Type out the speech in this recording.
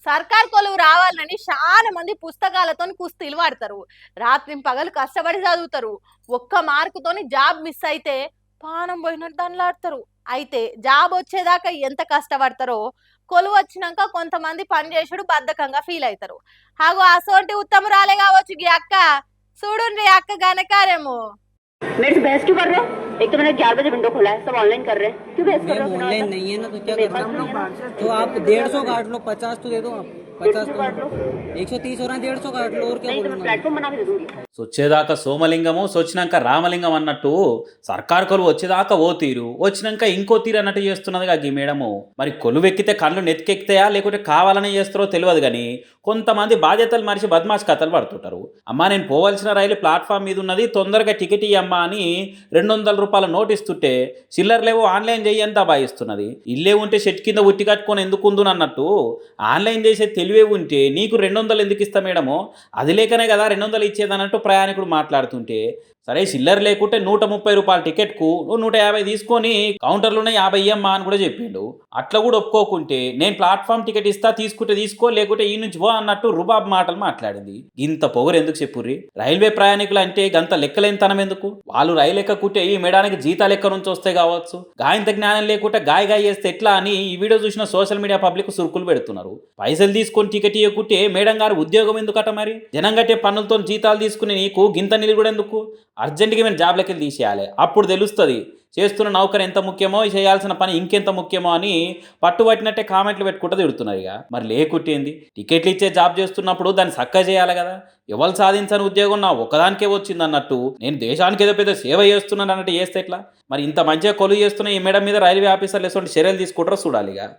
సర్కార్ కొలువు రావాలని చాలా మంది పుస్తకాలతో కుస్తీలు పడతారు. రాత్రి పగలు కష్టపడి చదువుతారు. ఒక్క మార్కుతోని జాబ్ మిస్ అయితే పానం పోయినట్టు దండలాడతారు. అయితే జాబ్ వచ్చేదాకా ఎంత కష్టపడతారో కొలువు వచ్చినాక కొంతమంది పని చేసుడు బద్ధకంగా ఫీల్ అవుతారు. హాగో అసోంటి ఉత్తమురాలే కావచ్చు ఈ అక్క. చూడుండ్రి అక్క గనకారేమో. मेरे से बहस क्यों कर रहे हो? एक तो मैंने 11 बजे विंडो खोला है, सब ऑनलाइन कर रहे हैं, क्यों बहस कर रहे हो? ऑनलाइन नहीं है ना तो क्या कर सकते हैं? तो आप 150 काट लो, 50 तो दे दो आप। 50 काट लो, 130 हो रहा है, 150 काट लो और क्या नहीं तो मैं बोलूंगा। प्लेटफॉर्म बना के दे दूंगी। సొచ్చేదాకా సోమలింగము సొచ్చినాక రామలింగం అన్నట్టు సర్కార్ కొలువు వచ్చేదాకా ఓ తీరు వచ్చినాక ఇంకో తీరు అన్నట్టు చేస్తున్నదిగా ఈ మేడము. మరి కొలువెక్కితే కళ్ళు నెత్తికెక్తాయా లేకుంటే కావాలని చేస్తారో తెలియదు కానీ కొంతమంది బాధ్యతలు మరిచి బద్మాష్ కథలు పడుతుంటారు. అమ్మా నేను పోవాల్సిన రైలు ప్లాట్ఫామ్ మీద ఉన్నది, తొందరగా టికెట్ ఇయ్యమ్మా అని 200 రూపాయల నోట్ ఇస్తుంటే చిల్లర్లేవో ఆన్లైన్ చెయ్యని దబాయిస్తున్నది. ఇల్లే ఉంటే షెట్ కింద ఉట్టి కట్టుకొని ఎందుకు ఉందునన్నట్టు ఆన్లైన్ చేసే తెలివే ఉంటే నీకు 200 ఎందుకు ఇస్తా మేడము, అది లేకనే కదా 200 ఇచ్చేదన్నట్టు ప్రయాణికుడు మాట్లాడుతుంటే, సరే చిల్లర లేకుంటే 130 రూపాయల టికెట్కు నువ్వు 150 తీసుకొని కౌంటర్లోనే 50 ఇయ్యమ్మా అని కూడా చెప్పిండు. అట్లా కూడా ఒప్పుకోకుంటే నేను ప్లాట్ఫామ్ టికెట్ ఇస్తా, తీసుకుంటే తీసుకో లేకుంటే ఈ నుంచి పో అన్నట్టు రుబాబ్ మాటలు మాట్లాడింది. ఇంత పొగరు ఎందుకు చెప్పుర్రి? రైల్వే ప్రయాణికులు అంటే గంత లెక్కలేనితనం ఎందుకు? వాళ్ళు రైలు ఎక్కకుంటే ఈ మేడానికి జీతాలు ఎక్క నుంచి వస్తాయి కావచ్చు, గాయంత జ్ఞానం లేకుంటే గాయ చేస్తే ఎట్లా అని ఈ వీడియో చూసిన సోషల్ మీడియా పబ్లిక్ సురుకులు పెడుతున్నారు. పైసలు తీసుకొని టికెట్ ఇవ్వకుంటే మేడం గారు ఉద్యోగం ఎందుకట? మరి జనం కట్టే పన్నులతో జీతాలు తీసుకుని నీకు గింత నిధులు కూడా ఎందుకు? అర్జెంటుగా మేము జాబ్లకి తీసేయాలి, అప్పుడు తెలుస్తుంది చేస్తున్న నౌకరు ఎంత ముఖ్యమో, చేయాల్సిన పని ఇంకెంత ముఖ్యమో అని పట్టుబట్టినట్టే కామెంట్లు పెట్టుకుంటూ తిడుతున్నారు. ఇక మరి లేకుట్టేంది, టికెట్లు ఇచ్చే జాబ్ చేస్తున్నప్పుడు దాన్ని చక్కగా చేయాలి కదా. ఎవరు సాధించని ఉద్యోగం నా ఒక్కదానికే వచ్చింది అన్నట్టు నేను దేశానికి ఏదో పెద్ద సేవ చేస్తున్నాను అన్నట్టు చేస్తే ఎట్లా? మరి ఇంత మంచిగా కొలువు చేస్తున్న ఈ మేడం మీద రైల్వే ఆఫీసర్లు ఎటువంటి చర్యలు తీసుకుంటారో చూడాలి ఇక.